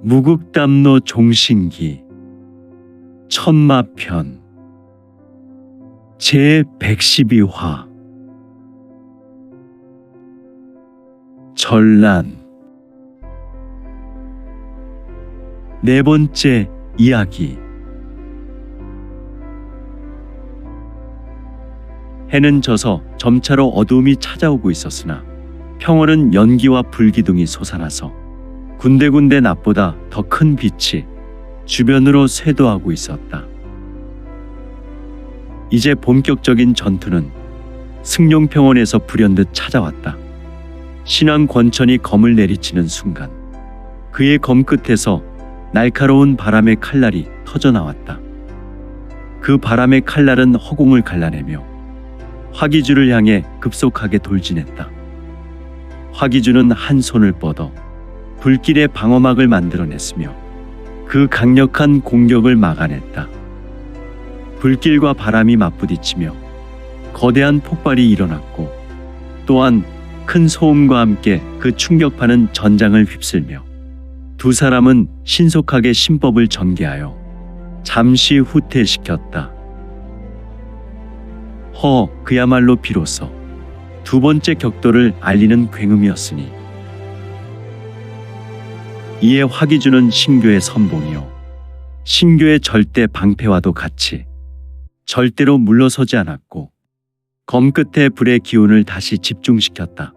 무국담로 종신기 천마편 제112화 전란 네 번째 이야기. 해는 져서 점차로 어두움이 찾아오고 있었으나 평월은 연기와 불기둥이 솟아나서 군데군데 낮보다 더 큰 빛이 주변으로 쇄도하고 있었다. 이제 본격적인 전투는 승룡평원에서 불현듯 찾아왔다. 신왕 권천이 검을 내리치는 순간 그의 검 끝에서 날카로운 바람의 칼날이 터져나왔다. 그 바람의 칼날은 허공을 갈라내며 화기주를 향해 급속하게 돌진했다. 화기주는 한 손을 뻗어 불길의 방어막을 만들어냈으며 그 강력한 공격을 막아냈다. 불길과 바람이 맞부딪히며 거대한 폭발이 일어났고 또한 큰 소음과 함께 그 충격파는 전장을 휩쓸며 두 사람은 신속하게 신법을 전개하여 잠시 후퇴시켰다. 그야말로 비로소 두 번째 격돌을 알리는 굉음이었으니 이에 화기주는 신교의 선봉이요 신교의 절대 방패와도 같이 절대로 물러서지 않았고 검 끝에 불의 기운을 다시 집중시켰다.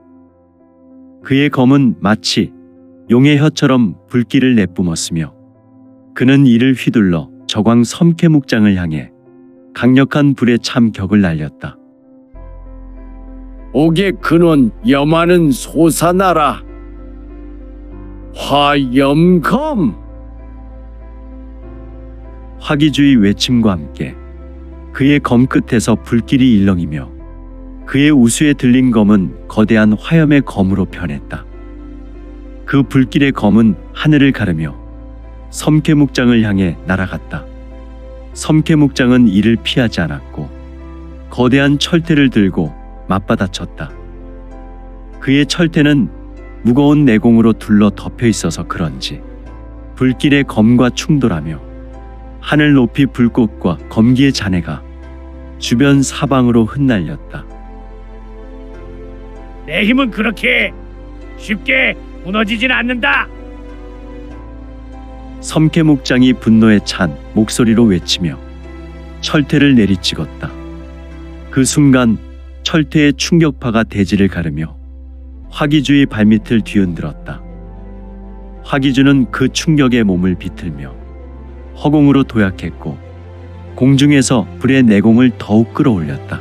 그의 검은 마치 용의 혀처럼 불길을 내뿜었으며 그는 이를 휘둘러 저광 섬캐묵장을 향해 강력한 불의 참격을 날렸다. 옥의 근원 염하는 솟아나라. 화염검. 화기주의 외침과 함께 그의 검 끝에서 불길이 일렁이며 그의 우수에 들린 검은 거대한 화염의 검으로 변했다. 그 불길의 검은 하늘을 가르며 섬캐묵장을 향해 날아갔다. 섬캐묵장은 이를 피하지 않았고 거대한 철퇴를 들고 맞받아쳤다. 그의 철퇴는 무거운 내공으로 둘러 덮여 있어서 그런지 불길의 검과 충돌하며 하늘 높이 불꽃과 검기의 잔해가 주변 사방으로 흩날렸다. 내 힘은 그렇게 쉽게 무너지진 않는다. 섬캐묵장이 분노에 찬 목소리로 외치며 철퇴를 내리찍었다. 그 순간 철퇴의 충격파가 대지를 가르며 화기주의 발밑을 뒤흔들었다. 화기주는 그 충격에 몸을 비틀며 허공으로 도약했고 공중에서 불의 내공을 더욱 끌어올렸다.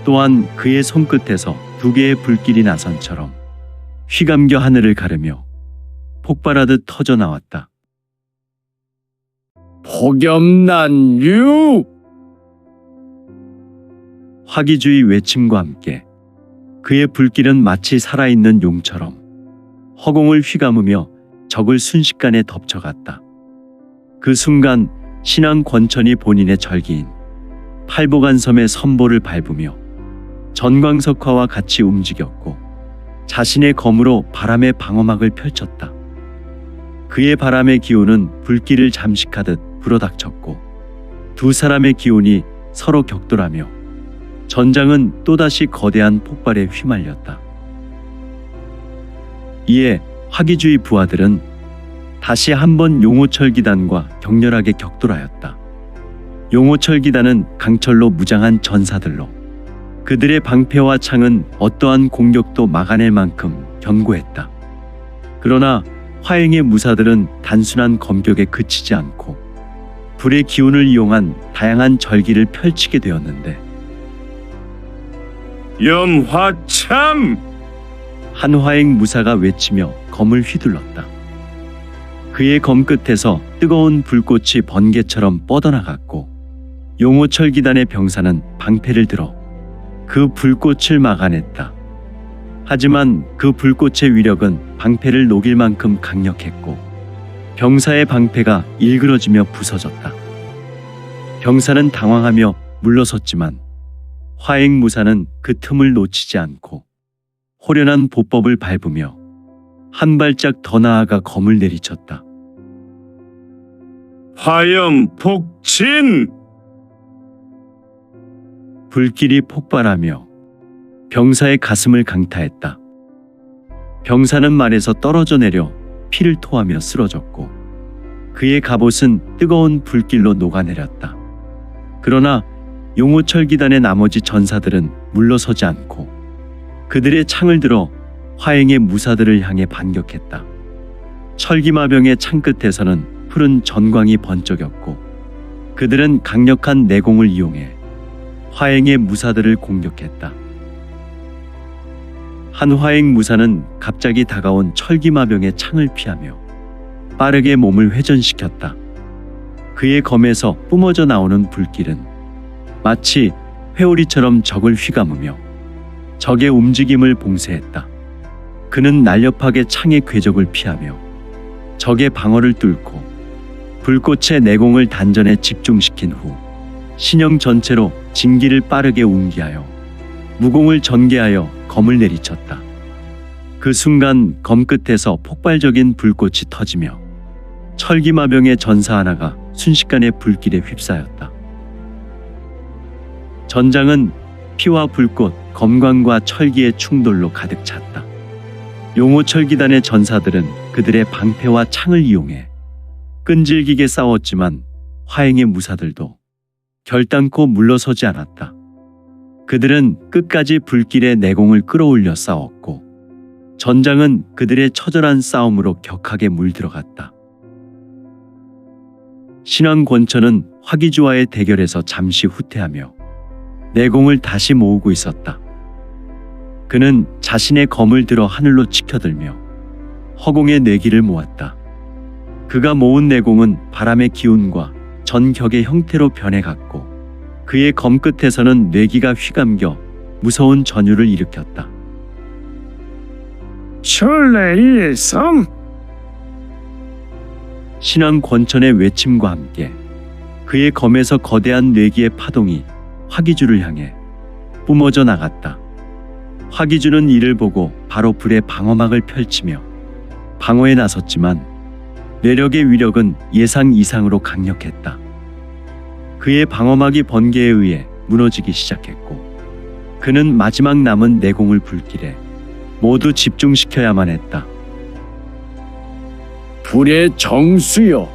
또한 그의 손끝에서 두 개의 불길이 나선처럼 휘감겨 하늘을 가르며 폭발하듯 터져나왔다. 폭염난류. 화기주의 외침과 함께 그의 불길은 마치 살아있는 용처럼 허공을 휘감으며 적을 순식간에 덮쳐갔다. 그 순간 신왕 권천이 본인의 절기인 팔보간섬의 선보를 밟으며 전광석화와 같이 움직였고 자신의 검으로 바람의 방어막을 펼쳤다. 그의 바람의 기운은 불길을 잠식하듯 불어닥쳤고 두 사람의 기운이 서로 격돌하며 전장은 또다시 거대한 폭발에 휘말렸다. 이에 화기주의 부하들은 다시 한번 용호철기단과 격렬하게 격돌하였다. 용호철기단은 강철로 무장한 전사들로 그들의 방패와 창은 어떠한 공격도 막아낼 만큼 견고했다. 그러나 화행의 무사들은 단순한 검격에 그치지 않고 불의 기운을 이용한 다양한 절기를 펼치게 되었는데 염화참. 한 화행 무사가 외치며 검을 휘둘렀다. 그의 검 끝에서 뜨거운 불꽃이 번개처럼 뻗어나갔고 용호철기단의 병사는 방패를 들어 그 불꽃을 막아냈다. 하지만 그 불꽃의 위력은 방패를 녹일 만큼 강력했고 병사의 방패가 일그러지며 부서졌다. 병사는 당황하며 물러섰지만 화행무사는 그 틈을 놓치지 않고 호련한 보법을 밟으며 한 발짝 더 나아가 검을 내리쳤다. 화염 폭진! 불길이 폭발하며 병사의 가슴을 강타했다. 병사는 말에서 떨어져 내려 피를 토하며 쓰러졌고 그의 갑옷은 뜨거운 불길로 녹아내렸다. 그러나 용호철기단의 나머지 전사들은 물러서지 않고 그들의 창을 들어 화행의 무사들을 향해 반격했다. 철기마병의 창끝에서는 푸른 전광이 번쩍였고 그들은 강력한 내공을 이용해 화행의 무사들을 공격했다. 한 화행 무사는 갑자기 다가온 철기마병의 창을 피하며 빠르게 몸을 회전시켰다. 그의 검에서 뿜어져 나오는 불길은 마치 회오리처럼 적을 휘감으며 적의 움직임을 봉쇄했다. 그는 날렵하게 창의 궤적을 피하며 적의 방어를 뚫고 불꽃의 내공을 단전에 집중시킨 후 신형 전체로 진기를 빠르게 웅기하여 무공을 전개하여 검을 내리쳤다. 그 순간 검 끝에서 폭발적인 불꽃이 터지며 철기마병의 전사 하나가 순식간에 불길에 휩싸였다. 전장은 피와 불꽃, 검광과 철기의 충돌로 가득 찼다. 용호철기단의 전사들은 그들의 방패와 창을 이용해 끈질기게 싸웠지만 화행의 무사들도 결단코 물러서지 않았다. 그들은 끝까지 불길의 내공을 끌어올려 싸웠고 전장은 그들의 처절한 싸움으로 격하게 물들어갔다. 신왕 권천은 화기주와의 대결에서 잠시 후퇴하며 내공을 다시 모으고 있었다. 그는 자신의 검을 들어 하늘로 치켜들며 허공의 내기를 모았다. 그가 모은 내공은 바람의 기운과 전격의 형태로 변해갔고 그의 검 끝에서는 뇌기가 휘감겨 무서운 전율을 일으켰다. 철레일섬! 신왕 권천의 외침과 함께 그의 검에서 거대한 뇌기의 파동이 화기주를 향해 뿜어져 나갔다. 화기주는 이를 보고 바로 불의 방어막을 펼치며 방어에 나섰지만 뇌력의 위력은 예상 이상으로 강력했다. 그의 방어막이 번개에 의해 무너지기 시작했고 그는 마지막 남은 내공을 불길에 모두 집중시켜야만 했다. 불의 정수여,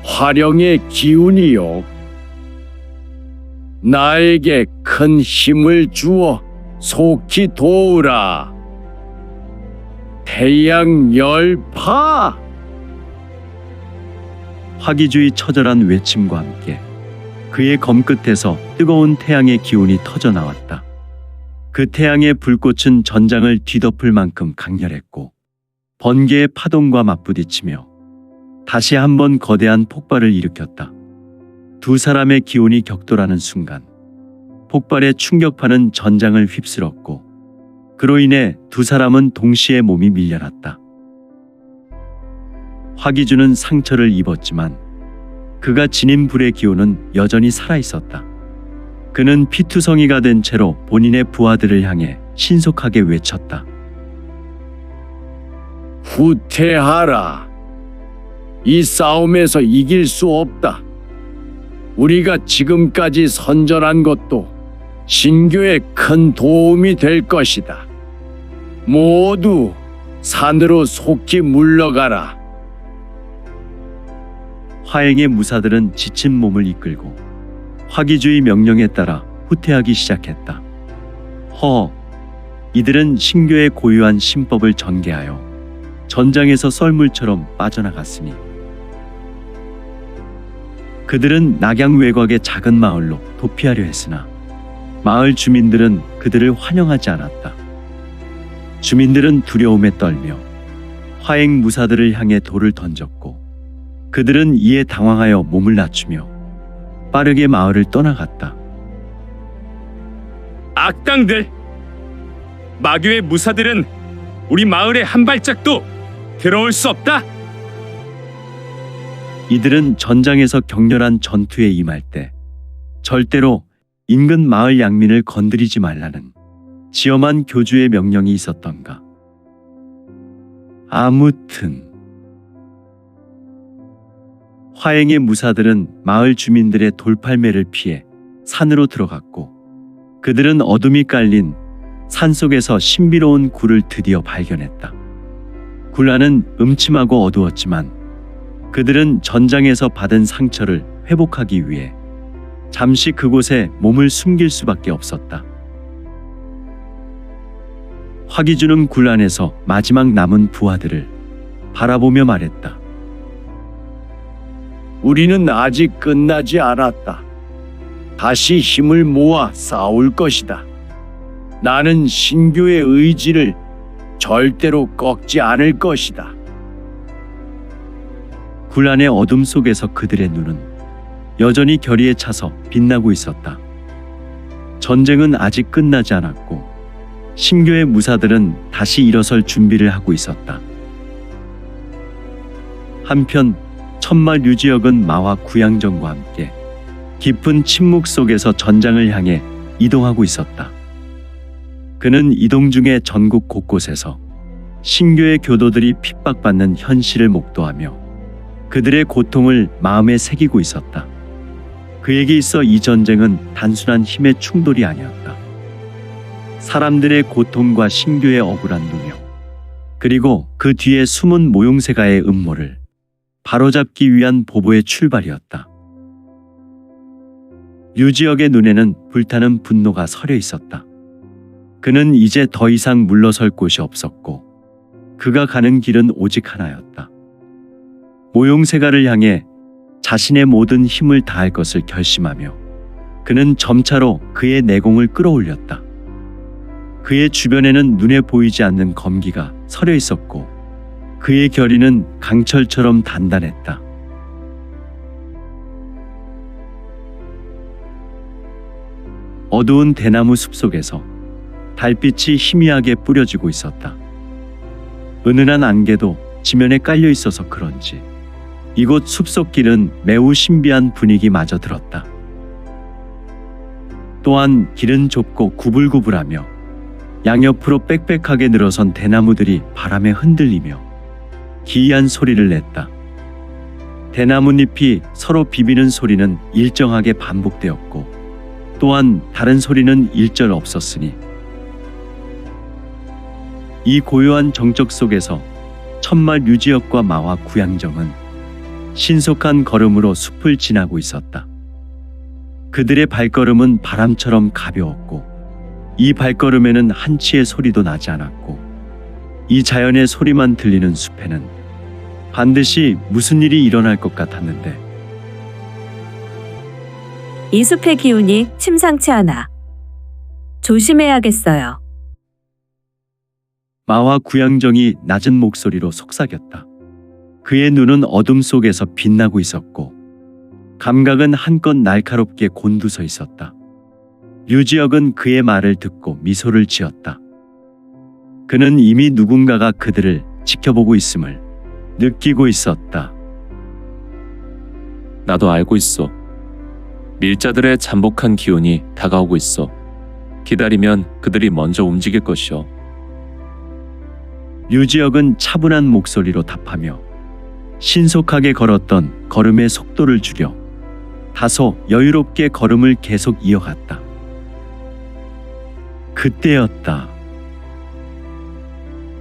화령의 기운이여, 나에게 큰 힘을 주어 속히 도우라. 태양 열파! 화기주의 처절한 외침과 함께 그의 검 끝에서 뜨거운 태양의 기운이 터져 나왔다. 그 태양의 불꽃은 전장을 뒤덮을 만큼 강렬했고 번개의 파동과 맞부딪히며 다시 한번 거대한 폭발을 일으켰다. 두 사람의 기운이 격돌하는 순간 폭발의 충격파는 전장을 휩쓸었고 그로 인해 두 사람은 동시에 몸이 밀려났다. 화기주는 상처를 입었지만 그가 지닌 불의 기운은 여전히 살아있었다. 그는 피투성이가 된 채로 본인의 부하들을 향해 신속하게 외쳤다. 후퇴하라. 이 싸움에서 이길 수 없다. 우리가 지금까지 선전한 것도 신교에 큰 도움이 될 것이다. 모두 산으로 속히 물러가라. 화행의 무사들은 지친 몸을 이끌고 화기주의 명령에 따라 후퇴하기 시작했다. 이들은 신교의 고유한 신법을 전개하여 전장에서 썰물처럼 빠져나갔으니 그들은 낙양 외곽의 작은 마을로 도피하려 했으나 마을 주민들은 그들을 환영하지 않았다. 주민들은 두려움에 떨며 화행 무사들을 향해 돌을 던졌고 그들은 이에 당황하여 몸을 낮추며 빠르게 마을을 떠나갔다. 악당들! 마교의 무사들은 우리 마을에 한 발짝도 들어올 수 없다. 이들은 전장에서 격렬한 전투에 임할 때 절대로 인근 마을 양민을 건드리지 말라는 지엄한 교주의 명령이 있었던가. 아무튼 화행의 무사들은 마을 주민들의 돌팔매를 피해 산으로 들어갔고, 그들은 어둠이 깔린 산속에서 신비로운 굴을 드디어 발견했다. 굴 안은 음침하고 어두웠지만 그들은 전장에서 받은 상처를 회복하기 위해 잠시 그곳에 몸을 숨길 수밖에 없었다. 화기주는 굴 안에서 마지막 남은 부하들을 바라보며 말했다. 우리는 아직 끝나지 않았다. 다시 힘을 모아 싸울 것이다. 나는 신교의 의지를 절대로 꺾지 않을 것이다. 굴 안의 어둠 속에서 그들의 눈은 여전히 결의에 차서 빛나고 있었다. 전쟁은 아직 끝나지 않았고 신교의 무사들은 다시 일어설 준비를 하고 있었다. 한편 천마 류지역은 마와 구양정과 함께 깊은 침묵 속에서 전장을 향해 이동하고 있었다. 그는 이동 중에 전국 곳곳에서 신교의 교도들이 핍박받는 현실을 목도하며 그들의 고통을 마음에 새기고 있었다. 그에게 있어 이 전쟁은 단순한 힘의 충돌이 아니었다. 사람들의 고통과 신교의 억울한 누명, 그리고 그 뒤에 숨은 모용세가의 음모를 바로잡기 위한 보보의 출발이었다. 류지역의 눈에는 불타는 분노가 서려 있었다. 그는 이제 더 이상 물러설 곳이 없었고 그가 가는 길은 오직 하나였다. 모용세가를 향해 자신의 모든 힘을 다할 것을 결심하며 그는 점차로 그의 내공을 끌어올렸다. 그의 주변에는 눈에 보이지 않는 검기가 서려 있었고 그의 결의는 강철처럼 단단했다. 어두운 대나무 숲속에서 달빛이 희미하게 뿌려지고 있었다. 은은한 안개도 지면에 깔려 있어서 그런지 이곳 숲속길은 매우 신비한 분위기마저 들었다. 또한 길은 좁고 구불구불하며 양옆으로 빽빽하게 늘어선 대나무들이 바람에 흔들리며 기이한 소리를 냈다. 대나무잎이 서로 비비는 소리는 일정하게 반복되었고 또한 다른 소리는 일절 없었으니 이 고요한 정적 속에서 천마 류지역과 마와 구양정은 신속한 걸음으로 숲을 지나고 있었다. 그들의 발걸음은 바람처럼 가벼웠고 이 발걸음에는 한치의 소리도 나지 않았고 이 자연의 소리만 들리는 숲에는 반드시 무슨 일이 일어날 것 같았는데 이 숲의 기운이 심상치 않아. 조심해야겠어요. 마와 구양정이 낮은 목소리로 속삭였다. 그의 눈은 어둠 속에서 빛나고 있었고 감각은 한껏 날카롭게 곤두서 있었다. 류지역은 그의 말을 듣고 미소를 지었다. 그는 이미 누군가가 그들을 지켜보고 있음을 느끼고 있었다. 나도 알고 있어. 밀자들의 잠복한 기운이 다가오고 있어. 기다리면 그들이 먼저 움직일 것이오. 류지역은 차분한 목소리로 답하며 신속하게 걸었던 걸음의 속도를 줄여 다소 여유롭게 걸음을 계속 이어갔다. 그때였다.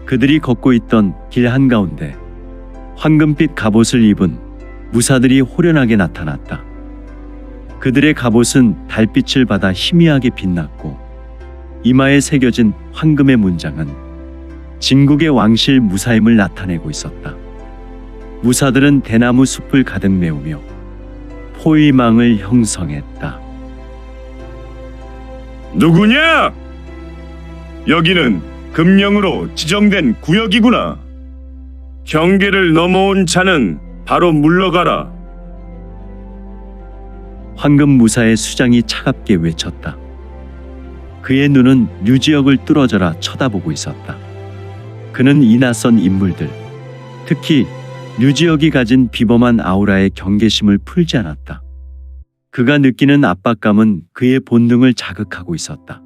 그들이 걷고 있던 길 한가운데 황금빛 갑옷을 입은 무사들이 호련하게 나타났다. 그들의 갑옷은 달빛을 받아 희미하게 빛났고 이마에 새겨진 황금의 문장은 진국의 왕실 무사임을 나타내고 있었다. 무사들은 대나무 숲을 가득 메우며 포위망을 형성했다. 누구냐? 여기는 금령으로 지정된 구역이구나. 경계를 넘어온 자는 바로 물러가라. 황금 무사의 수장이 차갑게 외쳤다. 그의 눈은 류지역을 뚫어져라 쳐다보고 있었다. 그는 이 낯선 인물들, 특히 류지역이 가진 비범한 아우라의 경계심을 풀지 않았다. 그가 느끼는 압박감은 그의 본능을 자극하고 있었다.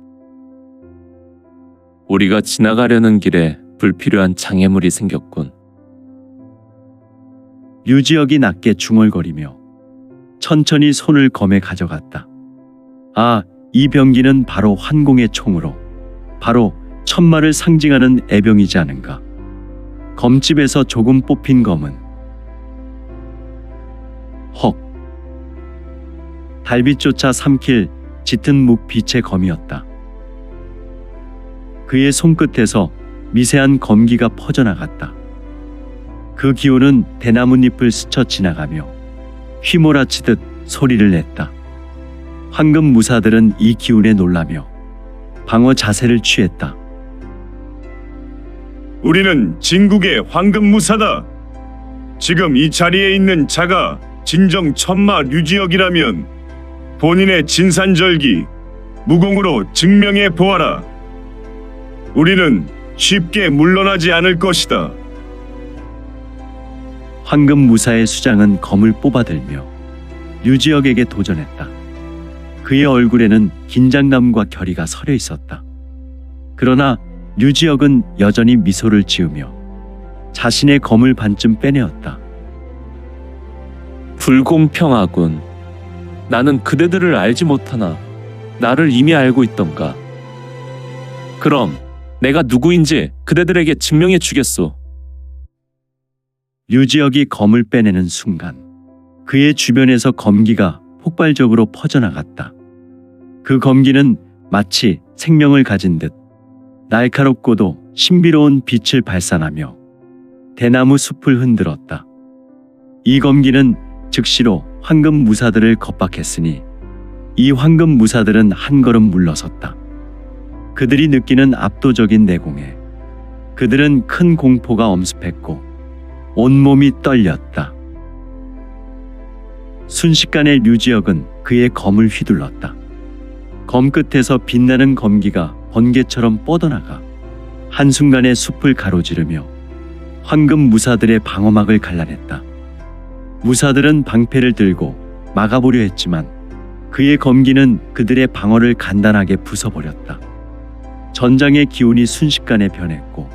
우리가 지나가려는 길에 불필요한 장애물이 생겼군. 류지역이 낮게 중얼거리며 천천히 손을 검에 가져갔다. 아, 이 병기는 바로 환공의 총으로, 바로 천마를 상징하는 애병이지 않은가. 검집에서 조금 뽑힌 검은 헉, 달빛조차 삼킬 짙은 묵빛의 검이었다. 그의 손끝에서 미세한 검기가 퍼져나갔다. 그 기운은 대나뭇잎을 스쳐 지나가며 휘몰아치듯 소리를 냈다. 황금 무사들은 이 기운에 놀라며 방어 자세를 취했다. 우리는 진국의 황금무사다. 지금 이 자리에 있는 자가 진정 천마 류지역이라면 본인의 진산절기 무공으로 증명해 보아라. 우리는 쉽게 물러나지 않을 것이다. 황금 무사의 수장은 검을 뽑아들며 류지역에게 도전했다. 그의 얼굴에는 긴장감과 결의가 서려 있었다. 그러나 류지역은 여전히 미소를 지으며 자신의 검을 반쯤 빼내었다. 불공평하군. 나는 그대들을 알지 못하나 나를 이미 알고 있던가. 그럼 내가 누구인지 그대들에게 증명해 주겠소. 류지역이 검을 빼내는 순간 그의 주변에서 검기가 폭발적으로 퍼져나갔다. 그 검기는 마치 생명을 가진 듯 날카롭고도 신비로운 빛을 발산하며 대나무 숲을 흔들었다. 이 검기는 즉시로 황금 무사들을 겁박했으니 이 황금 무사들은 한 걸음 물러섰다. 그들이 느끼는 압도적인 내공에 그들은 큰 공포가 엄습했고 온몸이 떨렸다. 순식간에 류지역은 그의 검을 휘둘렀다. 검 끝에서 빛나는 검기가 번개처럼 뻗어나가 한순간에 숲을 가로지르며 황금 무사들의 방어막을 갈라냈다. 무사들은 방패를 들고 막아보려 했지만 그의 검기는 그들의 방어를 간단하게 부숴버렸다. 전장의 기운이 순식간에 변했고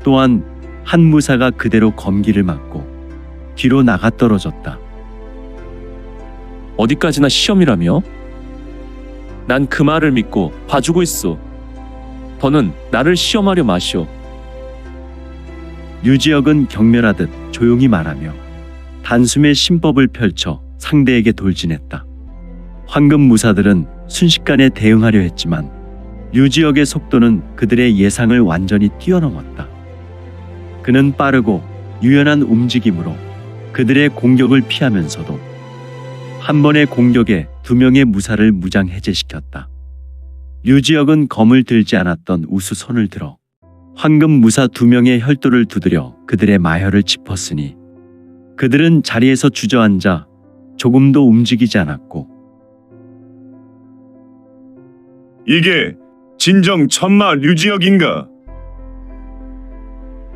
또한 한 무사가 그대로 검기를 맞고 뒤로 나가 떨어졌다. 어디까지나 시험이라며? 난 그 말을 믿고 봐주고 있소. 더는 나를 시험하려 마시오. 류지역은 경멸하듯 조용히 말하며 단숨에 신법을 펼쳐 상대에게 돌진했다. 황금 무사들은 순식간에 대응하려 했지만 류지역의 속도는 그들의 예상을 완전히 뛰어넘었다. 그는 빠르고 유연한 움직임으로 그들의 공격을 피하면서도 한 번의 공격에 두 명의 무사를 무장 해제시켰다. 류지역은 검을 들지 않았던 우수 손을 들어 황금 무사 두 명의 혈도를 두드려 그들의 마혈을 짚었으니 그들은 자리에서 주저앉아 조금도 움직이지 않았고 이게 진정 천마 류지역인가?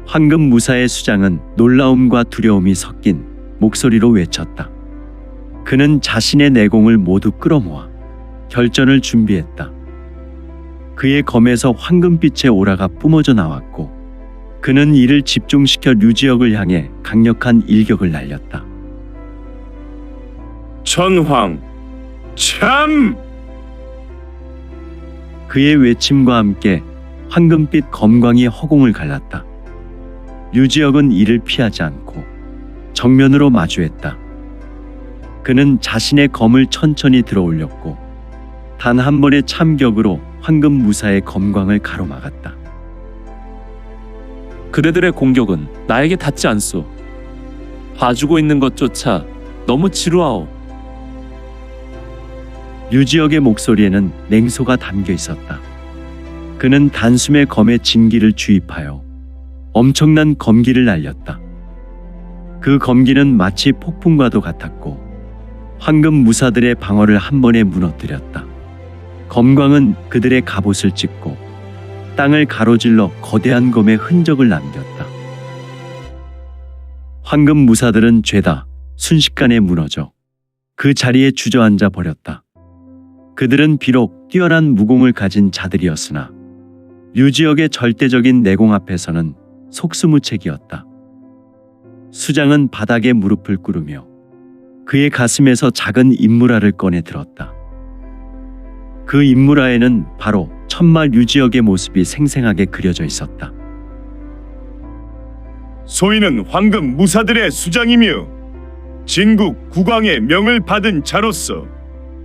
황금 무사의 수장은 놀라움과 두려움이 섞인 목소리로 외쳤다. 그는 자신의 내공을 모두 끌어모아 결전을 준비했다. 그의 검에서 황금빛의 오라가 뿜어져 나왔고 그는 이를 집중시켜 류지역을 향해 강력한 일격을 날렸다. 천황 참! 그의 외침과 함께 황금빛 검광이 허공을 갈랐다. 류지역은 이를 피하지 않고 정면으로 마주했다. 그는 자신의 검을 천천히 들어올렸고 단 한 번의 참격으로 황금 무사의 검광을 가로막았다. 그대들의 공격은 나에게 닿지 않소. 봐주고 있는 것조차 너무 지루하오. 류지역의 목소리에는 냉소가 담겨 있었다. 그는 단숨에 검의 진기를 주입하여 엄청난 검기를 날렸다. 그 검기는 마치 폭풍과도 같았고 황금 무사들의 방어를 한 번에 무너뜨렸다. 검광은 그들의 갑옷을 찢고 땅을 가로질러 거대한 검의 흔적을 남겼다. 황금 무사들은 죄다 순식간에 무너져 그 자리에 주저앉아 버렸다. 그들은 비록 뛰어난 무공을 가진 자들이었으나 류지역의 절대적인 내공 앞에서는 속수무책이었다. 수장은 바닥에 무릎을 꿇으며 그의 가슴에서 작은 인물화를 꺼내 들었다. 그 인물화에는 바로 천마 류지역의 모습이 생생하게 그려져 있었다. 소인은 황금 무사들의 수장이며 진국 국왕의 명을 받은 자로서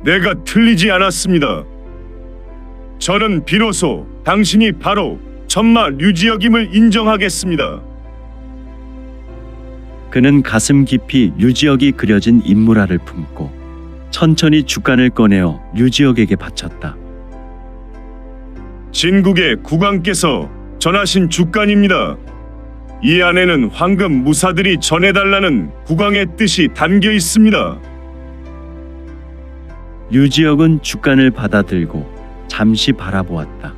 내가 틀리지 않았습니다. 저는 비로소 당신이 바로 천마 류지역임을 인정하겠습니다. 그는 가슴 깊이 류지역이 그려진 인물화를 품고 천천히 주간을 꺼내어 류지역에게 바쳤다. 진국의 국왕께서 전하신 주간입니다. 이 안에는 황금 무사들이 전해달라는 국왕의 뜻이 담겨 있습니다. 류지역은 주간을 받아들고 잠시 바라보았다.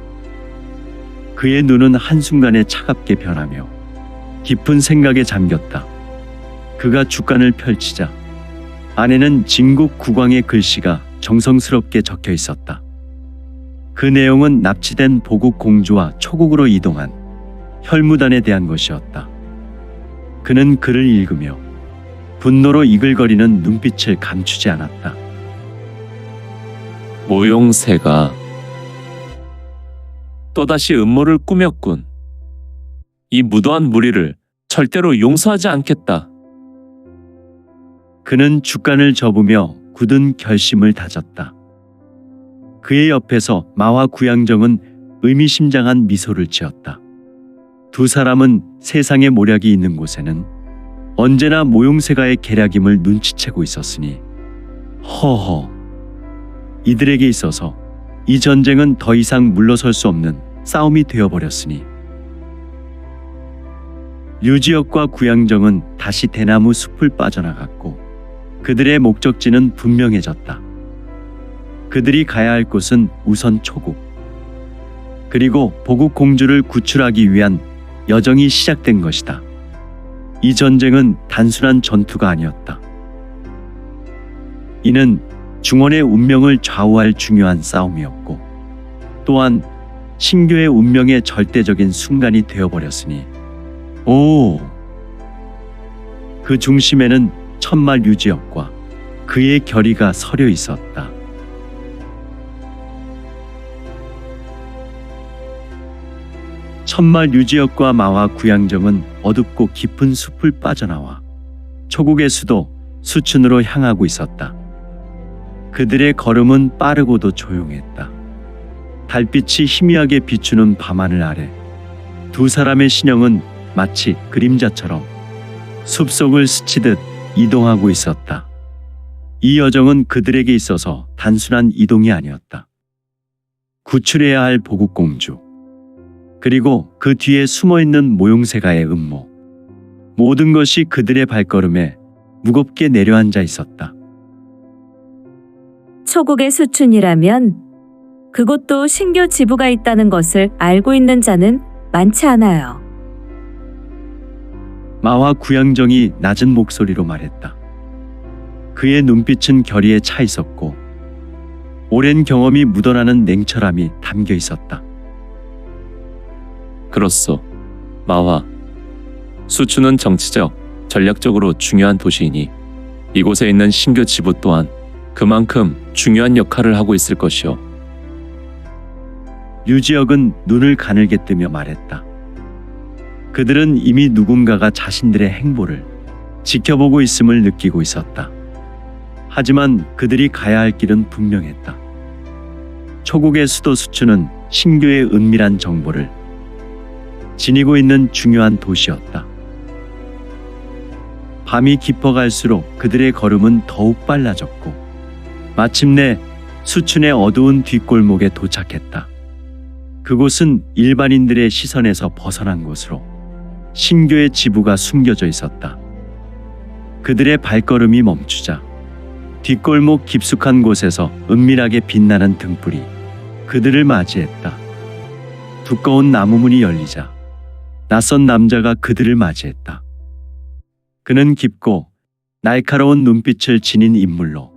그의 눈은 한순간에 차갑게 변하며 깊은 생각에 잠겼다. 그가 주간을 펼치자 안에는 진국 국왕의 글씨가 정성스럽게 적혀 있었다. 그 내용은 납치된 보국 공주와 초국으로 이동한 혈무단에 대한 것이었다. 그는 글을 읽으며 분노로 이글거리는 눈빛을 감추지 않았다. 모용새가 또다시 음모를 꾸몄군. 이 무도한 무리를 절대로 용서하지 않겠다. 그는 주간을 접으며 굳은 결심을 다졌다. 그의 옆에서 마와 구양정은 의미심장한 미소를 지었다. 두 사람은 세상의 모략이 있는 곳에는 언제나 모용새가의 계략임을 눈치채고 있었으니 허허, 이들에게 있어서 이 전쟁은 더 이상 물러설 수 없는 싸움이 되어버렸으니 류지역과 구양정은 다시 대나무 숲을 빠져나갔고 그들의 목적지는 분명해졌다. 그들이 가야 할 곳은 우선 초국, 그리고 보국 공주를 구출하기 위한 여정이 시작된 것이다. 이 전쟁은 단순한 전투가 아니었다. 이는 중원의 운명을 좌우할 중요한 싸움이었고 또한 신교의 운명의 절대적인 순간이 되어버렸으니 그 중심에는 천마 류지역과 그의 결의가 서려 있었다. 천마 류지역과 마와 구양정은 어둡고 깊은 숲을 빠져나와 초국의 수도 수춘으로 향하고 있었다. 그들의 걸음은 빠르고도 조용했다. 달빛이 희미하게 비추는 밤하늘 아래 두 사람의 신형은 마치 그림자처럼 숲속을 스치듯 이동하고 있었다. 이 여정은 그들에게 있어서 단순한 이동이 아니었다. 구출해야 할 보국공주, 그리고 그 뒤에 숨어있는 모용새가의 음모, 모든 것이 그들의 발걸음에 무겁게 내려앉아 있었다. 초국의 수춘이라면 그곳도 신교 지부가 있다는 것을 알고 있는 자는 많지 않아요. 마와 구양정이 낮은 목소리로 말했다. 그의 눈빛은 결의에 차 있었고 오랜 경험이 묻어나는 냉철함이 담겨 있었다. 그렇소. 마화. 수추는 정치적, 전략적으로 중요한 도시이니 이곳에 있는 신교 지부 또한 그만큼 중요한 역할을 하고 있을 것이오. 류지역은 눈을 가늘게 뜨며 말했다. 그들은 이미 누군가가 자신들의 행보를 지켜보고 있음을 느끼고 있었다. 하지만 그들이 가야 할 길은 분명했다. 초국의 수도 수추는 신교의 은밀한 정보를 지니고 있는 중요한 도시였다. 밤이 깊어갈수록 그들의 걸음은 더욱 빨라졌고 마침내 수춘의 어두운 뒷골목에 도착했다. 그곳은 일반인들의 시선에서 벗어난 곳으로 신교의 지부가 숨겨져 있었다. 그들의 발걸음이 멈추자 뒷골목 깊숙한 곳에서 은밀하게 빛나는 등불이 그들을 맞이했다. 두꺼운 나무문이 열리자 낯선 남자가 그들을 맞이했다. 그는 깊고 날카로운 눈빛을 지닌 인물로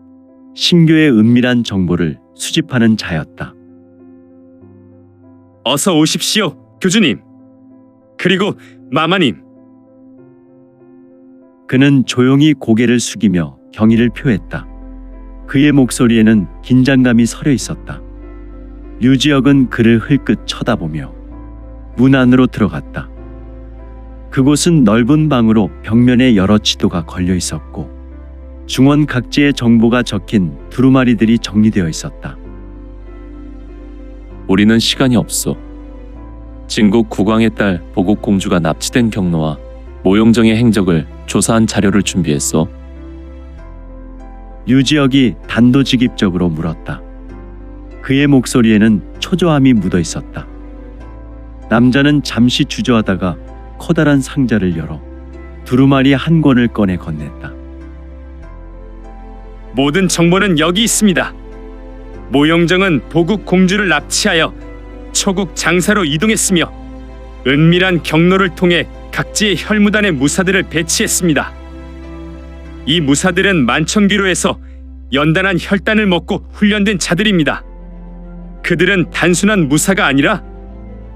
신교의 은밀한 정보를 수집하는 자였다. 어서 오십시오, 교주님. 그리고 마마님. 그는 조용히 고개를 숙이며 경의를 표했다. 그의 목소리에는 긴장감이 서려 있었다. 류지혁은 그를 흘끗 쳐다보며 문 안으로 들어갔다. 그곳은 넓은 방으로 벽면에 여러 지도가 걸려 있었고 중원 각지의 정보가 적힌 두루마리들이 정리되어 있었다. 우리는 시간이 없어. 진국 국왕의 딸 보국공주가 납치된 경로와 모용정의 행적을 조사한 자료를 준비했어. 류지혁이 단도직입적으로 물었다. 그의 목소리에는 초조함이 묻어 있었다. 남자는 잠시 주저하다가 커다란 상자를 열어 두루마리 한 권을 꺼내 건넸다. 모든 정보는 여기 있습니다. 모영정은 보국 공주를 납치하여 초국 장사로 이동했으며 은밀한 경로를 통해 각지의 혈무단의 무사들을 배치했습니다. 이 무사들은 만천기로에서 연단한 혈단을 먹고 훈련된 자들입니다. 그들은 단순한 무사가 아니라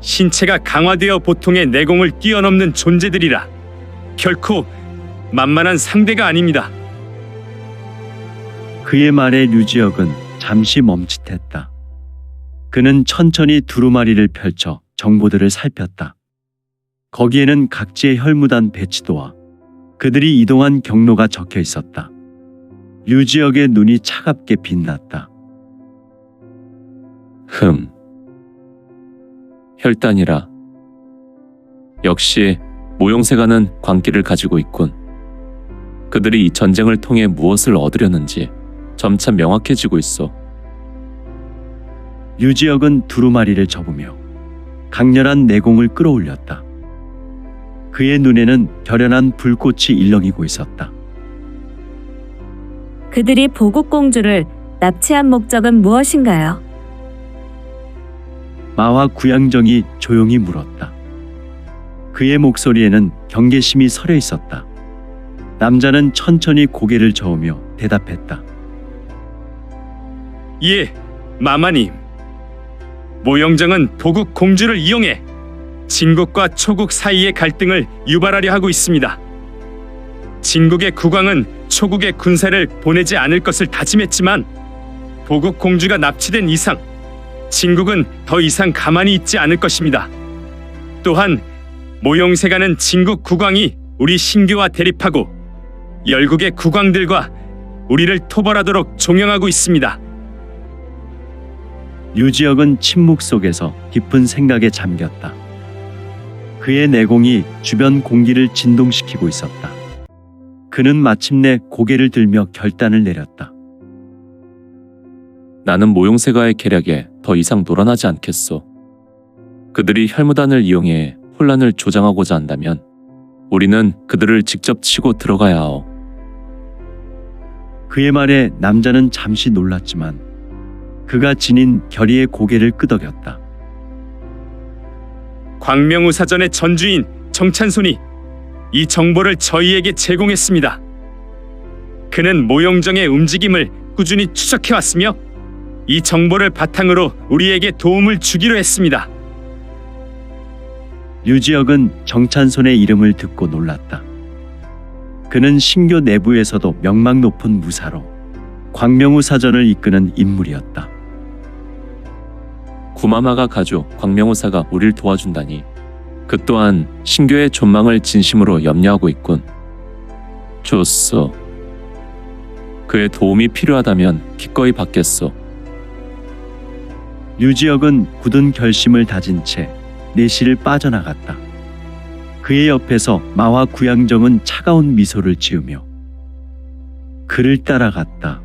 신체가 강화되어 보통의 내공을 뛰어넘는 존재들이라 결코 만만한 상대가 아닙니다. 그의 말에 류지혁은 잠시 멈칫했다. 그는 천천히 두루마리를 펼쳐 정보들을 살폈다. 거기에는 각지의 혈무단 배치도와 그들이 이동한 경로가 적혀 있었다. 류지혁의 눈이 차갑게 빛났다. 혈단이라. 역시 모용세가는 광기를 가지고 있군. 그들이 이 전쟁을 통해 무엇을 얻으려는지 점차 명확해지고 있어. 류지혁은 두루마리를 접으며 강렬한 내공을 끌어올렸다. 그의 눈에는 결연한 불꽃이 일렁이고 있었다. 그들이 보국공주를 납치한 목적은 무엇인가요? 마화 구양정이 조용히 물었다. 그의 목소리에는 경계심이 서려 있었다. 남자는 천천히 고개를 저으며 대답했다. 예, 마마님. 모영정은 보국 공주를 이용해 진국과 초국 사이의 갈등을 유발하려 하고 있습니다. 진국의 국왕은 초국의 군사를 보내지 않을 것을 다짐했지만 보국 공주가 납치된 이상 진국은 더 이상 가만히 있지 않을 것입니다. 또한 모용세가는 진국 국왕이 우리 신교와 대립하고 열국의 국왕들과 우리를 토벌하도록 종영하고 있습니다. 류지혁은 침묵 속에서 깊은 생각에 잠겼다. 그의 내공이 주변 공기를 진동시키고 있었다. 그는 마침내 고개를 들며 결단을 내렸다. 나는 모용세가의 계략에 더 이상 놀아나지 않겠어. 그들이 혈무단을 이용해 혼란을 조장하고자 한다면 우리는 그들을 직접 치고 들어가야 하오. 그의 말에 남자는 잠시 놀랐지만 그가 지닌 결의의 고개를 끄덕였다. 광명우사전의 전주인 정찬손이 이 정보를 저희에게 제공했습니다. 그는 모용정의 움직임을 꾸준히 추적해왔으며 이 정보를 바탕으로 우리에게 도움을 주기로 했습니다. 류지혁은 정찬손의 이름을 듣고 놀랐다. 그는 신교 내부에서도 명망 높은 무사로 광명우 사전을 이끄는 인물이었다. 구마마가 가족 광명우사가 우릴 도와준다니 그 또한 신교의 존망을 진심으로 염려하고 있군. 좋소. 그의 도움이 필요하다면 기꺼이 받겠소. 류지혁은 굳은 결심을 다진 채 내실을 빠져나갔다. 그의 옆에서 마화 구양정은 차가운 미소를 지으며 그를 따라갔다.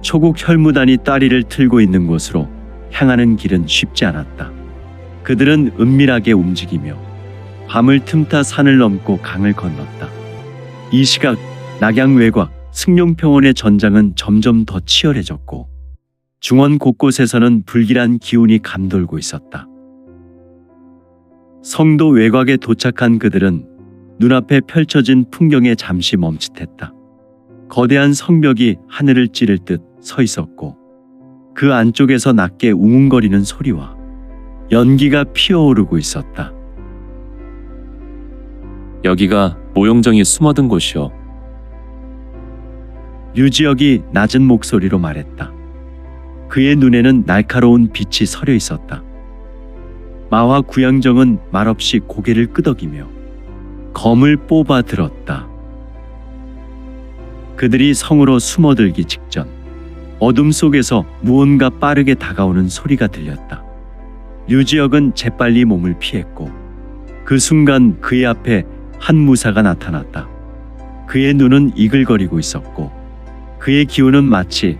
초국 혈무단이 따리를 틀고 있는 곳으로 향하는 길은 쉽지 않았다. 그들은 은밀하게 움직이며 밤을 틈타 산을 넘고 강을 건넜다. 이 시각 낙양 외곽 승룡평원의 전장은 점점 더 치열해졌고 중원 곳곳에서는 불길한 기운이 감돌고 있었다. 성도 외곽에 도착한 그들은 눈앞에 펼쳐진 풍경에 잠시 멈칫했다. 거대한 성벽이 하늘을 찌를 듯 서 있었고 그 안쪽에서 낮게 웅웅거리는 소리와 연기가 피어오르고 있었다. 여기가 모용정이 숨어든 곳이오. 류지혁이 낮은 목소리로 말했다. 그의 눈에는 날카로운 빛이 서려 있었다. 마와 구양정은 말없이 고개를 끄덕이며 검을 뽑아 들었다. 그들이 성으로 숨어들기 직전 어둠 속에서 무언가 빠르게 다가오는 소리가 들렸다. 류지혁은 재빨리 몸을 피했고 그 순간 그의 앞에 한 무사가 나타났다. 그의 눈은 이글거리고 있었고 그의 기운은 마치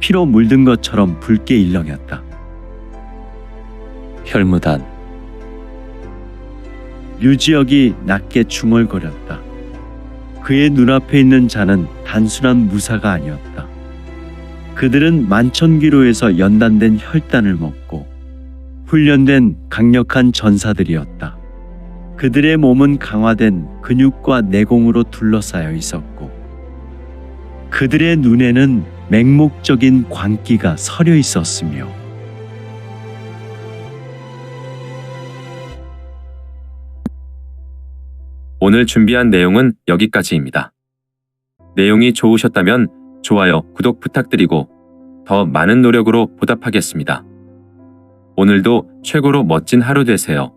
피로 물든 것처럼 붉게 일렁였다. 혈무단. 류지혁이 낮게 중얼거렸다. 그의 눈앞에 있는 자는 단순한 무사가 아니었다. 그들은 만천기로에서 연단된 혈단을 먹고 훈련된 강력한 전사들이었다. 그들의 몸은 강화된 근육과 내공으로 둘러싸여 있었고 그들의 눈에는 맹목적인 광기가 서려 있었으며 오늘 준비한 내용은 여기까지입니다. 내용이 좋으셨다면 좋아요, 구독 부탁드리고 더 많은 노력으로 보답하겠습니다. 오늘도 최고로 멋진 하루 되세요.